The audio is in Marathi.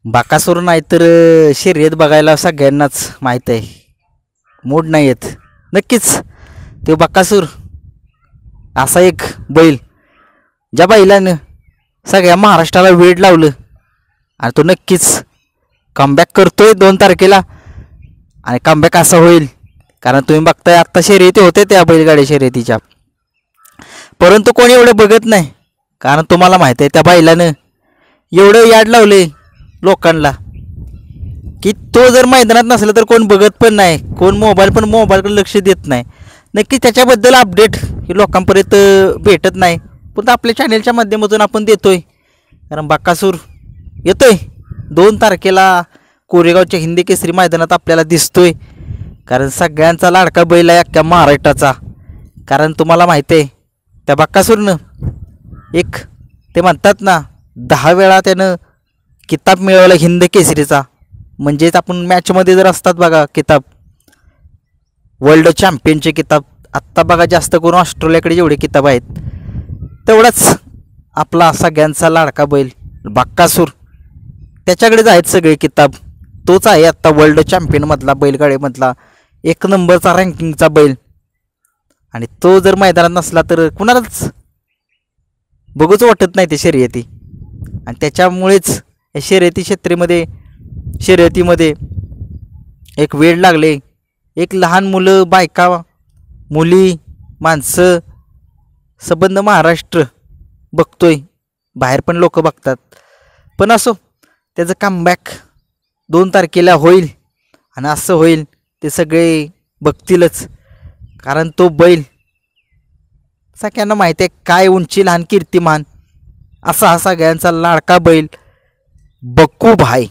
बाकासूर नाही तर शर्यत बघायला सगळ्यांनाच माहीत आहे. मूड नाही येत. नक्कीच तो बाकासूर असा एक बैल ज्या बैलानं सगळ्या महाराष्ट्राला वेड लावलं आणि तो नक्कीच कमबॅक करतोय 2 तारखेला. आणि कमबॅक असा होईल कारण तुम्ही बघताय आत्ता शर्यती होते त्या बैलगाडी शर्यतीच्या, परंतु कोणी एवढं बघत नाही. कारण तुम्हाला माहिती आहे त्या बैलानं एवढं याड लावले लोकांना की तो जर मैदानात नसला तर कोण बघत पण नाही, कोण मोबाईलकडे लक्ष देत नाही. नक्की त्याच्याबद्दल अपडेट हे लोकांपर्यंत भेटत नाही, पण आपल्या चॅनेलच्या माध्यमातून आपण देतोय. कारण बाकासूर येतोय 2 तारखेला कोरेगावच्या हिंदी केसरी मैदानात आपल्याला दिसतोय. कारण सगळ्यांचा लाडका बैल आहे अख्ख्या महाराष्ट्राचा. कारण तुम्हाला माहिती आहे त्या बाकासूरनं एक ते म्हणतात ना 10 वेळा त्यानं किताब मिळवला हिंद केसरीचा. म्हणजेच आपण मॅचमध्ये जर असतात बघा किताब, वर्ल्ड चॅम्पियनचे किताब आत्ता बघा जास्त करून ऑस्ट्रेलियाकडे जेवढे किताब आहेत तेवढाच आपला सगळ्यांचा लाडका बैल बाकासूर त्याच्याकडेच आहेत सगळे किताब. तोच आहे आत्ता वर्ल्ड चॅम्पियनमधला बैलगाडीमधला 1 नंबरचा रँकिंगचा बैल. आणि तो जर मैदानात नसला तर कुणालाच बघूच वाटत नाही ते शर्यती. आणि त्याच्यामुळेच या शर्यतीमध्ये एक वेळ लागले. एक लहान मुलं, बायका, मुली, माणसं संबंध महाराष्ट्र बघतोय, बाहेर पण लोक बघतात. पण असो त्याचं कमबॅक 2 तारखेला होईल आणि असं होईल ते सगळे बघतीलच. कारण तो बैल सगळ्यांना माहिती आहे काय उंची लहान कीर्तिमान असा हा सगळ्यांचा लाडका बैल बक्कू भाई.